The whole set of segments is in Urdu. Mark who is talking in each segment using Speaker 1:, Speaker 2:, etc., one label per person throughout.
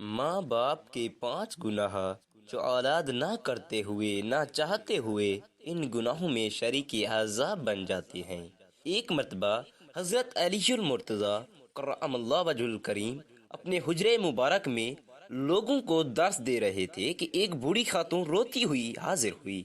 Speaker 1: ماں باپ کے 5 گناہ جو اولاد نہ کرتے ہوئے نہ چاہتے ہوئے ان گناہوں میں شریک عذاب بن جاتے ہیں۔ ایک مرتبہ حضرت علی المرتضیٰ کرم اللہ وجہ الکریم اپنے حجرے مبارک میں لوگوں کو درس دے رہے تھے کہ ایک بوڑھی خاتون روتی ہوئی حاضر ہوئی۔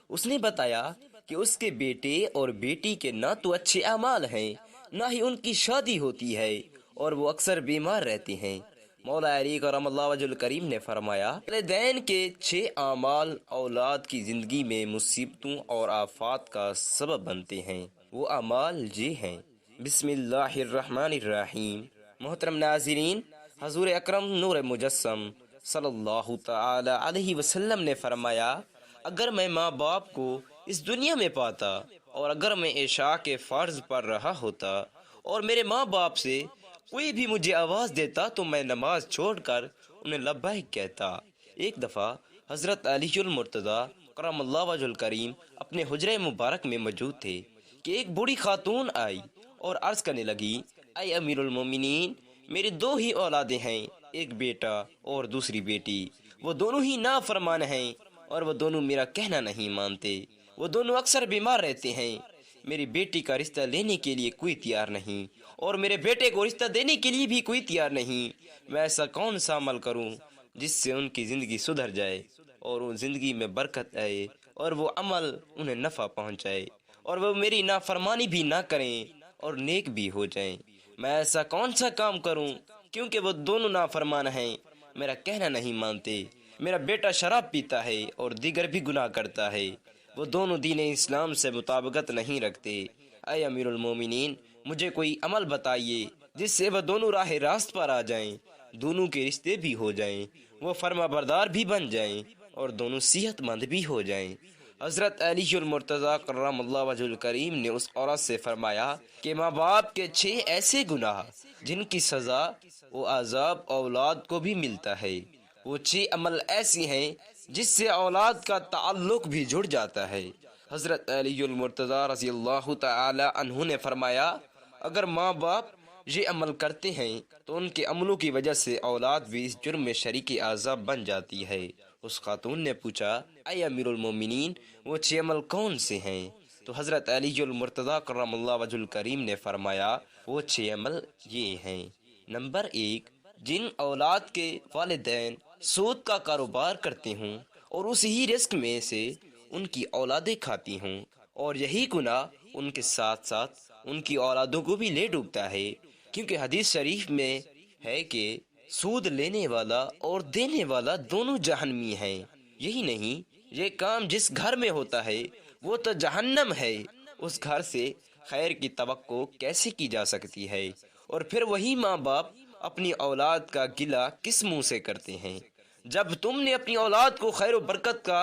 Speaker 1: اس نے بتایا کہ اس کے بیٹے اور بیٹی کے نہ تو اچھے اعمال ہیں، نہ ہی ان کی شادی ہوتی ہے، اور وہ اکثر بیمار رہتے ہیں۔ مولا علی کرم اللہ وجہ الکریم نے فرمایا، والدین کے 6 اعمال اولاد کی زندگی میں مصیبتوں اور آفات کا سبب بنتے ہیں۔ وہ اعمال یہ ہیں: بسم اللہ الرحمن الرحیم۔ محترم ناظرین، حضور اکرم نور مجسم صلی اللہ تعالی علیہ وسلم نے فرمایا، اگر میں ماں باپ کو اس دنیا میں پاتا اور اگر میں عشاء کے فرض پڑھ رہا ہوتا اور میرے ماں باپ سے کوئی بھی مجھے آواز دیتا تو میں نماز چھوڑ کر انہیں لبیک کہتا۔ ایک دفعہ حضرت علی المرتضیٰ کرم اللہ وجہ الکریم اپنے حجرے مبارک میں موجود تھے کہ ایک بوڑھی خاتون آئی اور عرض کرنے لگی، اے امیر المومنین، میری 2 ہی اولادیں ہیں، ایک بیٹا اور دوسری بیٹی۔ وہ دونوں ہی نافرمان ہیں اور وہ دونوں میرا کہنا نہیں مانتے۔ وہ دونوں اکثر بیمار رہتے ہیں۔ میری بیٹی کا رشتہ لینے کے لیے کوئی تیار نہیں اور میرے بیٹے کو رشتہ دینے کے لیے بھی کوئی تیار نہیں۔ میں ایسا کون سا عمل کروں جس سے ان کی زندگی سدھر جائے اور ان زندگی میں برکت آئے اور وہ عمل انہیں نفع پہنچائے اور وہ میری نافرمانی بھی نہ کریں اور نیک بھی ہو جائیں؟ میں ایسا کون سا کام کروں کیونکہ وہ دونوں نافرمان ہیں، میرا کہنا نہیں مانتے۔ میرا بیٹا شراب پیتا ہے اور دیگر بھی گناہ کرتا ہے۔ وہ دونوں دین اسلام سے مطابقت نہیں رکھتے۔ اے امیر المومنین، مجھے کوئی عمل بتائیے جس سے وہ دونوں راہ راست پر آ جائیں، دونوں کے رشتے بھی ہو جائیں، وہ فرما بردار بھی بن جائیں اور دونوں صحت مند بھی ہو جائیں۔ حضرت علی المرتضیٰ کرم اللہ وجہ الکریم نے اس عورت سے فرمایا کہ ماں باپ کے 6 ایسے گناہ جن کی سزا و عذاب اولاد کو بھی ملتا ہے۔ وہ 6 عمل ایسی ہیں جس سے اولاد کا تعلق بھی جڑ جاتا ہے۔ حضرت علی المرتضیٰ رضی اللہ تعالی عنہ نے فرمایا، اگر ماں باپ یہ عمل کرتے ہیں تو ان کے عملوں کی وجہ سے اولاد بھی اس جرم میں شریک عذاب بن جاتی ہے۔ اس خاتون نے پوچھا، اے امیر المومنین، وہ 6 عمل کون سے ہیں؟ تو حضرت علی المرتضیٰ کرم اللہ وجہ الکریم نے فرمایا، وہ 6 عمل یہ ہیں: نمبر 1، جن اولاد کے والدین سود کا کاروبار کرتے ہوں اور اسی ہی رزق میں سے ان کی اولادیں کھاتی ہوں، اور یہی گناہ ان کے ساتھ ساتھ ان کی اولادوں کو بھی لے ڈوبتا ہے، کیونکہ حدیث شریف میں ہے کہ سود لینے والا اور دینے والا دونوں جہنمی ہیں۔ یہی نہیں، یہ کام جس گھر میں ہوتا ہے وہ تو جہنم ہے۔ اس گھر سے خیر کی توقع کیسے کی جا سکتی ہے؟ اور پھر وہی ماں باپ اپنی اولاد کا گلہ کس منہ سے کرتے ہیں جب تم نے اپنی اولاد کو خیر و برکت کا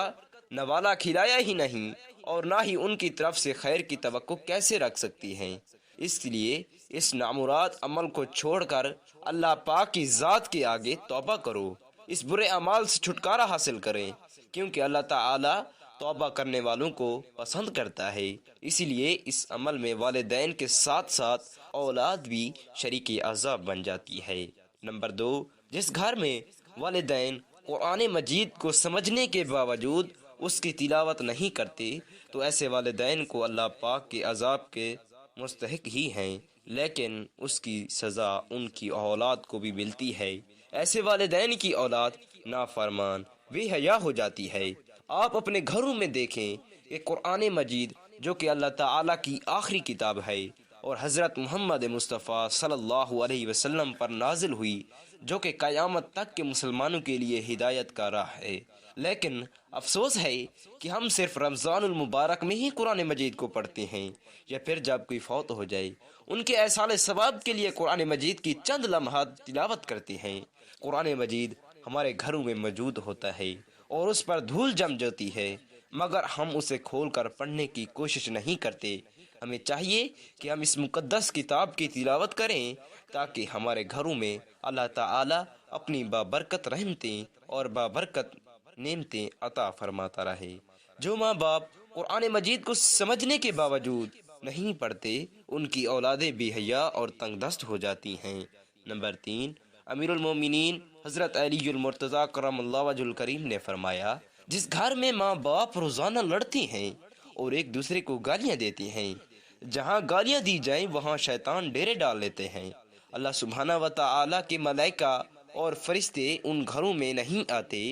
Speaker 1: نوالا کھلایا ہی نہیں، اور نہ ہی ان کی طرف سے خیر کی توقع کیسے رکھ سکتی ہیں؟ اس لیے اس نامراد عمل کو چھوڑ کر اللہ پاک کی ذات کے آگے توبہ کرو، اس برے اعمال سے چھٹکارا حاصل کریں، کیونکہ اللہ تعالی توبہ کرنے والوں کو پسند کرتا ہے۔ اسی لیے اس عمل میں والدین کے ساتھ ساتھ اولاد بھی شریک عذاب بن جاتی ہے۔ نمبر 2، جس گھر میں والدین قرآن مجید کو سمجھنے کے باوجود اس کی تلاوت نہیں کرتے تو ایسے والدین کو اللہ پاک کے عذاب کے مستحق ہی ہیں، لیکن اس کی سزا ان کی اولاد کو بھی ملتی ہے۔ ایسے والدین کی اولاد نافرمان بے حیا ہو جاتی ہے۔ آپ اپنے گھروں میں دیکھیں کہ قرآن مجید جو کہ اللہ تعالیٰ کی آخری کتاب ہے اور حضرت محمد مصطفیٰ صلی اللہ علیہ وسلم پر نازل ہوئی، جو کہ قیامت تک کے مسلمانوں کے لیے ہدایت کا راہ ہے، لیکن افسوس ہے کہ ہم صرف رمضان المبارک میں ہی قرآن مجید کو پڑھتے ہیں، یا پھر جب کوئی فوت ہو جائے ان کے ایصال ثواب کے لیے قرآن مجید کی چند لمحات تلاوت کرتے ہیں۔ قرآن مجید ہمارے گھروں میں موجود ہوتا ہے اور اس پر دھول جم جاتی ہے، مگر ہم اسے کھول کر پڑھنے کی کوشش نہیں کرتے۔ ہمیں چاہیے کہ ہم اس مقدس کتاب کی تلاوت کریں تاکہ ہمارے گھروں میں اللہ تعالی اپنی بابرکت رحمتیں اور بابرکت نعمتیں عطا فرماتا رہے۔ جو ماں باپ قرآن مجید کو سمجھنے کے باوجود نہیں پڑھتے ان کی اولادیں بے حیا اور تنگ دست ہو جاتی ہیں۔ نمبر 3، امیر المومنین حضرت علی المرتضیٰ کرم اللہ وجہ الکریم نے فرمایا، جس گھر میں ماں باپ روزانہ لڑتے ہیں اور ایک دوسرے کو گالیاں دیتے ہیں، جہاں گالیاں دی جائیں وہاں شیطان ڈیرے ڈال لیتے ہیں۔ اللہ سبحانہ و تعالیٰ کے ملائکہ اور فرشتے ان گھروں میں نہیں آتے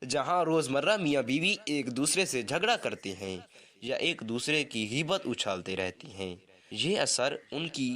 Speaker 1: جہاں روزمرہ میاں بیوی ایک دوسرے سے جھگڑا کرتے ہیں یا ایک دوسرے کی غیبت اچھالتے رہتے ہیں۔ یہ اثر ان کی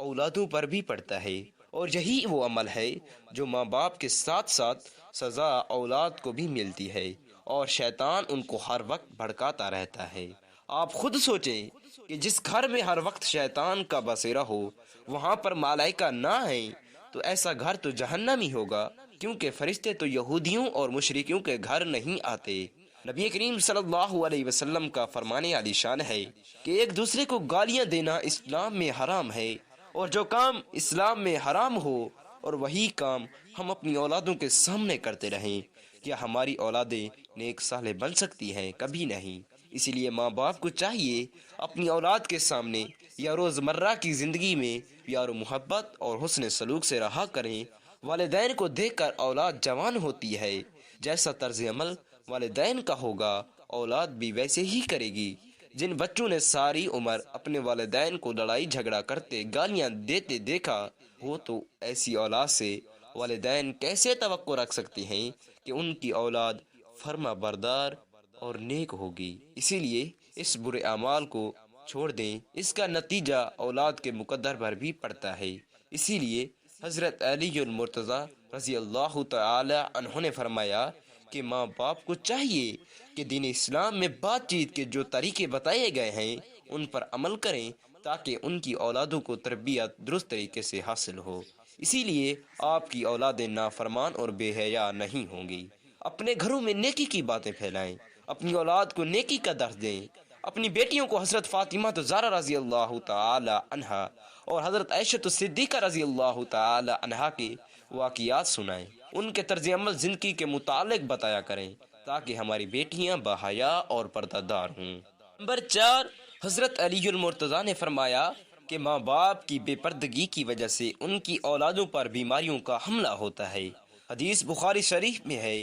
Speaker 1: اولادوں پر بھی پڑتا ہے، اور یہی وہ عمل ہے جو ماں باپ کے ساتھ ساتھ سزا اولاد کو بھی ملتی ہے، اور شیطان ان کو ہر وقت بھڑکاتا رہتا ہے۔ آپ خود سوچیں کہ جس گھر میں ہر وقت شیطان کا بسیرا ہو وہاں پر ملائکہ نہ آئیں تو ایسا گھر تو جہنم ہی ہوگا، کیونکہ فرشتے تو یہودیوں اور مشرکیوں کے گھر نہیں آتے۔ نبی کریم صلی اللہ علیہ وسلم کا فرمان عالی شان ہے کہ ایک دوسرے کو گالیاں دینا اسلام میں حرام ہے، اور جو کام اسلام میں حرام ہو اور وہی کام ہم اپنی اولادوں کے سامنے کرتے رہیں، کیا ہماری اولادیں نیک صالح بن سکتی ہیں؟ کبھی نہیں۔ اسی لیے ماں باپ کو چاہیے اپنی اولاد کے سامنے یا روزمرہ کی زندگی میں پیار و محبت اور حسن سلوک سے رہا کریں۔ والدین کو دیکھ کر اولاد جوان ہوتی ہے، جیسا طرز عمل والدین کا ہوگا اولاد بھی ویسے ہی کرے گی۔ جن بچوں نے ساری عمر اپنے والدین کو لڑائی جھگڑا کرتے گالیاں دیتے دیکھا ہو تو ایسی اولاد سے والدین کیسے توقع رکھ سکتے ہیں کہ ان کی اولاد فرما بردار اور نیک ہوگی؟ اسی لیے اس برے اعمال کو چھوڑ دیں، اس کا نتیجہ اولاد کے مقدر پر بھی پڑتا ہے۔ اسی لیے حضرت علی المرتضیٰ رضی اللہ تعالی عنہ نے فرمایا کہ ماں باپ کو چاہیے کہ دین اسلام میں بات چیت کے جو طریقے بتائے گئے ہیں ان پر عمل کریں تاکہ ان کی اولادوں کو تربیت درست طریقے سے حاصل ہو۔ اسی لیے آپ کی اولادیں نافرمان اور بے حیا نہیں ہوں گی۔ اپنے گھروں میں نیکی کی باتیں پھیلائیں، اپنی اولاد کو نیکی کا درس دیں۔ اپنی بیٹیوں کو حضرت فاطمہ زہرا رضی اللہ تعالی عنہا اور حضرت عائشہ صدیقہ رضی اللہ تعالی عنہا کے واقعات سنائیں، ان کے طرز عمل زندگی کے متعلق بتایا کریں تاکہ ہماری بیٹیاں باحیا اور پردہ دار ہوں۔ نمبر 4، حضرت علی المرتضیٰ نے فرمایا کہ ماں باپ کی بے پردگی کی وجہ سے ان کی اولادوں پر بیماریوں کا حملہ ہوتا ہے۔ حدیث بخاری شریف میں ہے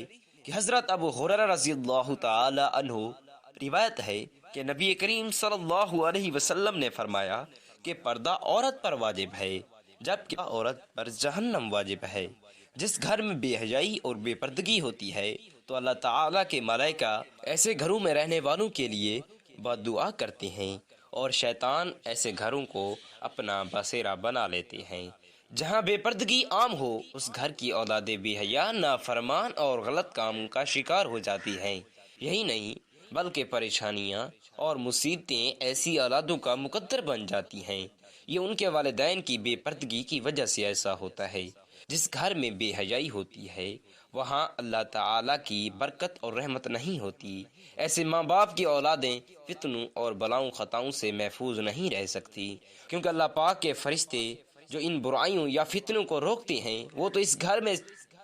Speaker 1: کہ حضرت ابو ہریرہ رضی اللہ تعالی عنہ روایت ہے کہ نبی کریم صلی اللہ علیہ وسلم نے فرمایا کہ پردہ عورت پر واجب ہے جبکہ عورت پر جہنم واجب ہے۔ جس گھر میں بے حیائی اور بے پردگی ہوتی ہے تو اللہ تعالیٰ کے ملائکہ ایسے گھروں میں رہنے والوں کے لیے بد دعا کرتے ہیں، اور شیطان ایسے گھروں کو اپنا بسیرا بنا لیتے ہیں۔ جہاں بے پردگی عام ہو اس گھر کی اولادیں بے حیا، نافرمان اور غلط کام کا شکار ہو جاتی ہیں۔ یہی نہیں بلکہ پریشانیاں اور مصیبتیں ایسی اولادوں کا مقدر بن جاتی ہیں۔ یہ ان کے والدین کی بے پردگی کی وجہ سے ایسا ہوتا ہے۔ جس گھر میں بے حیائی ہوتی ہے وہاں اللہ تعالیٰ کی برکت اور رحمت نہیں ہوتی۔ ایسے ماں باپ کی اولادیں فتنوں اور بلاؤں خطاؤں سے محفوظ نہیں رہ سکتی، کیونکہ اللہ پاک کے فرشتے جو ان برائیوں یا فتنوں کو روکتے ہیں وہ تو اس گھر میں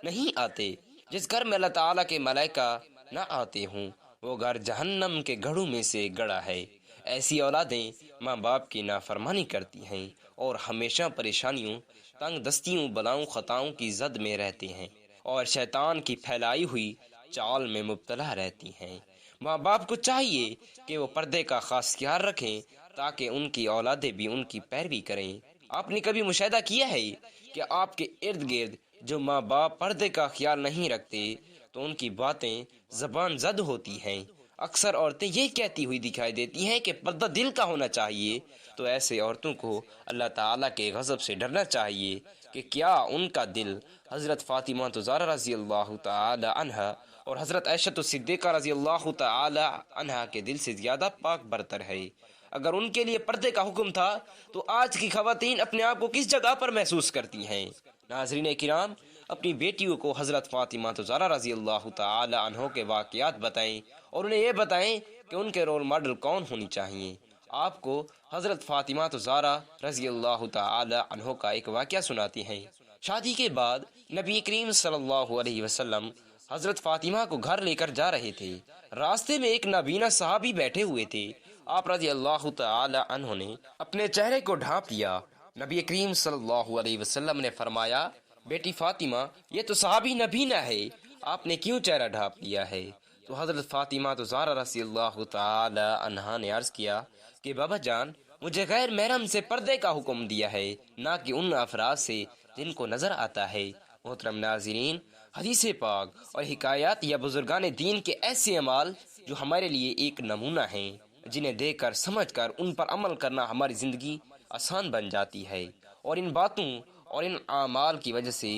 Speaker 1: نہیں آتے۔ جس گھر میں اللہ تعالیٰ کے ملائکہ نہ آتے ہوں وہ گھر جہنم کے گڑھوں میں سے گڑا ہے۔ ایسی اولادیں ماں باپ کی نافرمانی کرتی ہیں اور ہمیشہ پریشانیوں، تنگ دستیوں، بلاؤں خطاؤں کی زد میں رہتے ہیں اور شیطان کی پھیلائی ہوئی چال میں مبتلا رہتی ہیں۔ ماں باپ کو چاہیے کہ وہ پردے کا خاص خیال رکھیں تاکہ ان کی اولادیں بھی ان کی پیروی کریں۔ آپ نے کبھی مشاہدہ کیا ہے کہ آپ کے ارد گرد جو ماں باپ پردے کا خیال نہیں رکھتے تو ان کی باتیں زبان زد ہوتی ہیں؟ اکثر عورتیں یہ کہتی ہوئی دکھائی دیتی ہیں کہ پردہ دل کا ہونا چاہیے، تو ایسے عورتوں کو اللہ تعالیٰ کے غضب سے ڈرنا چاہیے کہ کیا ان کا دل حضرت فاطمہ زہرا رضی اللہ تعالی عنہا اور حضرت عائشہ صدیقہ رضی اللہ تعالی عنہا کے دل سے زیادہ پاک برتر ہے؟ اگر ان کے لیے پردے کا حکم تھا تو آج کی خواتین اپنے آپ کو کس جگہ پر محسوس کرتی ہیں؟ ناظرین کرام، اپنی بیٹیوں کو حضرت فاطمہ زہرا رضی اللہ تعالی عنہ کے واقعات بتائیں اور انہیں یہ بتائیں کہ ان کے رول ماڈل کون ہونی چاہیے۔ آپ کو حضرت فاطمہ زہرا رضی اللہ تعالی عنہ کا ایک واقعہ سناتی ہیں۔ شادی کے بعد نبی کریم صلی اللہ علیہ وسلم حضرت فاطمہ کو گھر لے کر جا رہے تھے۔ راستے میں ایک نابینا صحابی بیٹھے ہوئے تھے۔ آپ رضی اللہ تعالی عنہ نے اپنے چہرے کو ڈھانپ لیا۔ نبی کریم صلی اللہ علیہ وسلم نے فرمایا، بیٹی فاطمہ یہ تو صحابی نبینا ہے، آپ نے کیوں چہرہ ڈھانپ لیا ہے؟ تو حضرت فاطمہ تو زہرا رضی اللہ تعالی عنہا نے عرض کیا کہ بابا جان، مجھے غیر محرم سے پردے کا حکم دیا ہے، نہ کہ ان افراد سے جن کو نظر آتا ہے۔ محترم ناظرین، حدیث پاک اور حکایات یا بزرگان دین کے ایسے اعمال جو ہمارے لیے ایک نمونہ ہیں، جنہیں دیکھ کر سمجھ کر ان پر عمل کرنا ہماری زندگی آسان بن جاتی ہے، اور ان باتوں اور ان اعمال کی وجہ سے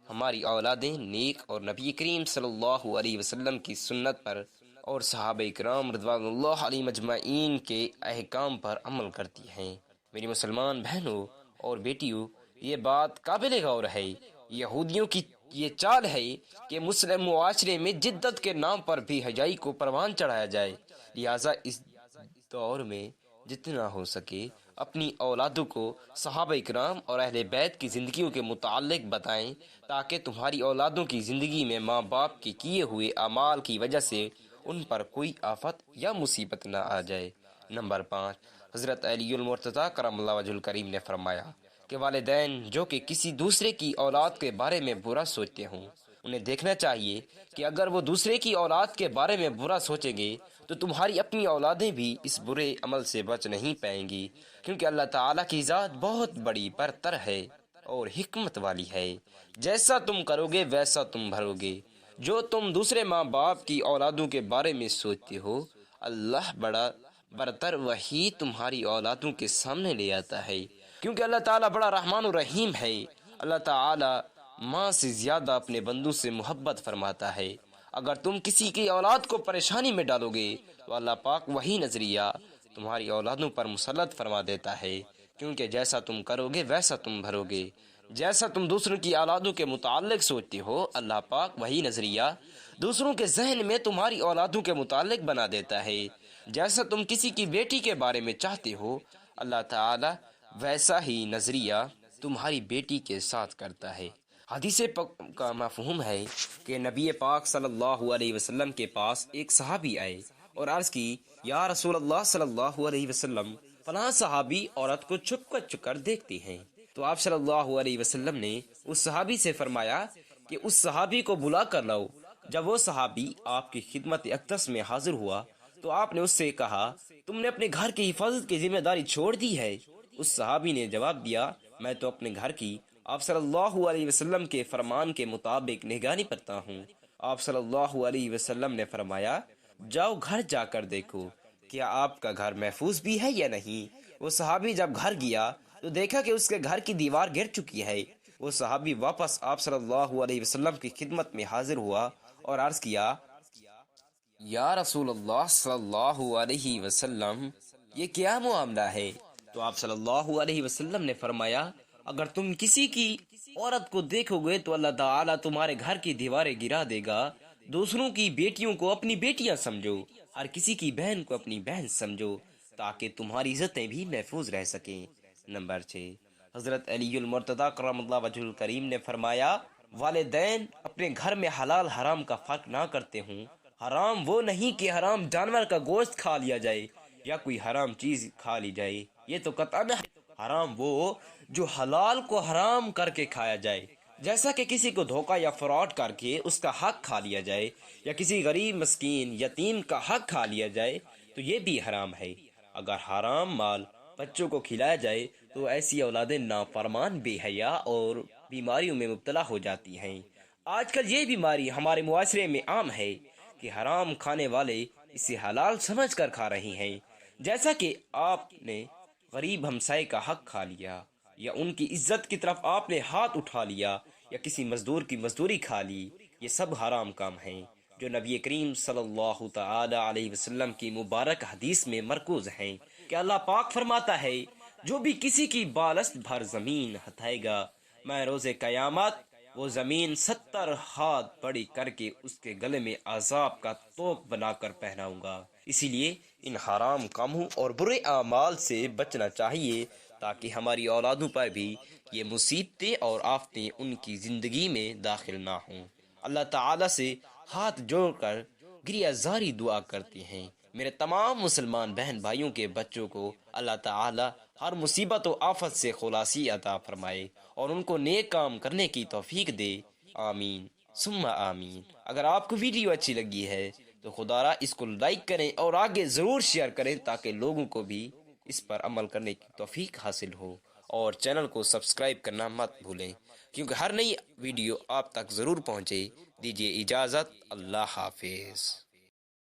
Speaker 1: ہماری اولادیں نیک اور نبی کریم صلی اللہ علیہ وسلم کی سنت پر اور صحابہ کرام رضوان اللہ علیہ مجمعین کے احکام پر عمل کرتی ہیں۔ میری مسلمان بہنوں اور بیٹیوں، یہ بات قابل غور ہے۔ یہودیوں کی یہ چال ہے کہ مسلم معاشرے میں جدت کے نام پر بھی حجائی کو پروان چڑھایا جائے، لہٰذا اس دور میں جتنا ہو سکے اپنی اولادوں کو صحابہ کرام اور اہل بیت کی زندگیوں کے متعلق بتائیں، تاکہ تمہاری اولادوں کی زندگی میں ماں باپ کے کیے ہوئے اعمال کی وجہ سے ان پر کوئی آفت یا مصیبت نہ آ جائے۔ نمبر 5، حضرت علی المرتضیٰ کرم اللہ وجہ الکریم نے فرمایا کہ والدین جو کہ کسی دوسرے کی اولاد کے بارے میں برا سوچتے ہوں، انہیں دیکھنا چاہیے کہ اگر وہ دوسرے کی اولاد کے بارے میں برا سوچیں گے تو تمہاری اپنی اولادیں بھی اس برے عمل سے بچ نہیں پائیں گی، کیونکہ اللہ تعالیٰ کی ذات بہت بڑی برتر ہے اور حکمت والی ہے۔ جیسا تم کرو گے ویسا تم بھرو گے۔ جو تم دوسرے ماں باپ کی اولادوں کے بارے میں سوچتے ہو، اللہ بڑا برتر وہی تمہاری اولادوں کے سامنے لے آتا ہے، کیونکہ اللہ تعالیٰ بڑا رحمان و رحیم ہے۔ اللہ تعالیٰ ماں سے زیادہ اپنے بندوں سے محبت فرماتا ہے۔ اگر تم کسی کی اولاد کو پریشانی میں ڈالو گے تو اللہ پاک وہی نظریہ تمہاری اولادوں پر مسلط فرما دیتا ہے، کیونکہ جیسا تم کرو گے ویسا تم بھرو گے۔ جیسا تم دوسروں کی اولادوں کے متعلق سوچتے ہو، اللہ پاک وہی نظریہ دوسروں کے ذہن میں تمہاری اولادوں کے متعلق بنا دیتا ہے۔ جیسا تم کسی کی بیٹی کے بارے میں چاہتے ہو، اللہ تعالی ویسا ہی نظریہ تمہاری بیٹی کے ساتھ کرتا ہے۔ حدیث کا مفہوم ہے کہ نبی پاک صلی اللہ علیہ وسلم کے پاس ایک صحابی آئے اور عرض کی، یا رسول اللہ صلی اللہ علیہ وسلم، فلاں صحابی عورت کو چھپ کر دیکھتے ہیں۔ تو آپ صلی اللہ علیہ وسلم نے اس صحابی سے فرمایا کہ اس صحابی کو بلا کر لاؤ۔ جب وہ صحابی آپ کی خدمت اقدس میں حاضر ہوا تو آپ نے اس سے کہا، تم نے اپنے گھر کی حفاظت کی ذمہ داری چھوڑ دی ہے؟ اس صحابی نے جواب دیا، میں تو اپنے گھر کی آپ صلی اللہ علیہ وسلم کے فرمان کے مطابق نگرانی کرتا ہوں۔ آپ صلی اللہ علیہ وسلم نے فرمایا، جاؤ گھر جا کر دیکھو کیا آپ کا گھر محفوظ بھی ہے یا نہیں۔ وہ صحابی جب گھر گیا تو دیکھا کہ اس کے گھر کی دیوار گر چکی ہے۔ وہ صحابی واپس آپ صلی اللہ علیہ وسلم کی خدمت میں حاضر ہوا اور عرض کیا، یا رسول اللہ صلی اللہ علیہ وسلم، یہ کیا معاملہ ہے؟ تو آپ صلی اللہ علیہ وسلم نے فرمایا، اگر تم کسی کی عورت کو دیکھو گے تو اللہ تعالیٰ تمہارے گھر کی دیواریں گرا دے گا۔ دوسروں کی بیٹیوں کو اپنی بیٹیاں سمجھو، ہر کسی کی بہن کو اپنی بہن سمجھو، تاکہ تمہاری عزتیں بھی محفوظ رہ سکیں۔ نمبر 6، حضرت علی المرتضیٰ کرم اللہ وجہ الکریم نے فرمایا، والدین اپنے گھر میں حلال حرام کا فرق نہ کرتے ہوں۔ حرام وہ نہیں کہ حرام جانور کا گوشت کھا لیا جائے یا کوئی حرام چیز کھا لی جائے، یہ تو قطعاً حرام وہ جو حلال کو حرام کر کے کھایا جائے، جیسا کہ کسی کو دھوکہ یا فراڈ کر کے اس کا حق کھا لیا جائے، یا کسی غریب مسکین یتیم کا حق کھا لیا جائے تو یہ بھی حرام ہے۔ اگر حرام مال بچوں کو کھلایا جائے تو ایسی اولادیں نافرمان، بے حیا اور بیماریوں میں مبتلا ہو جاتی ہیں۔ آج کل یہ بیماری ہمارے معاشرے میں عام ہے کہ حرام کھانے والے اسے حلال سمجھ کر کھا رہے ہیں، جیسا کہ آپ نے غریب ہمسائے کا حق کھا لیا، یا ان کی عزت کی طرف آپ نے ہاتھ اٹھا لیا، یا کسی مزدور کی مزدوری کھا لی۔ یہ سب حرام کام ہیں جو نبی کریم صلی اللہ تعالی علیہ وسلم کی مبارک حدیث میں مرکوز ہیں کہ اللہ پاک فرماتا ہے، جو بھی کسی کی بالشت بھر زمین ہتھائے گا، میں روز قیامت وہ زمین 70 ہاتھ بڑی کر کے اس کے گلے میں عذاب کا توق بنا کر پہناؤں گا۔ اسی لیے ان حرام کاموں اور برے اعمال سے بچنا چاہیے، تاکہ ہماری اولادوں پر بھی یہ مصیبتیں اور آفتیں ان کی زندگی میں داخل نہ ہوں۔ اللہ تعالیٰ سے ہاتھ جوڑ کر گریہ زاری دعا کرتے ہیں، میرے تمام مسلمان بہن بھائیوں کے بچوں کو اللہ تعالیٰ ہر مصیبت و آفت سے خلاصی عطا فرمائے اور ان کو نیک کام کرنے کی توفیق دے، آمین ثم آمین۔ اگر آپ کو ویڈیو اچھی لگی ہے تو خدا را اس کو لائک کریں اور آگے ضرور شیئر کریں تاکہ لوگوں کو بھی اس پر عمل کرنے کی توفیق حاصل ہو، اور چینل کو سبسکرائب کرنا مت بھولیں کیونکہ ہر نئی ویڈیو آپ تک ضرور پہنچے۔ دیجیے اجازت، اللہ حافظ۔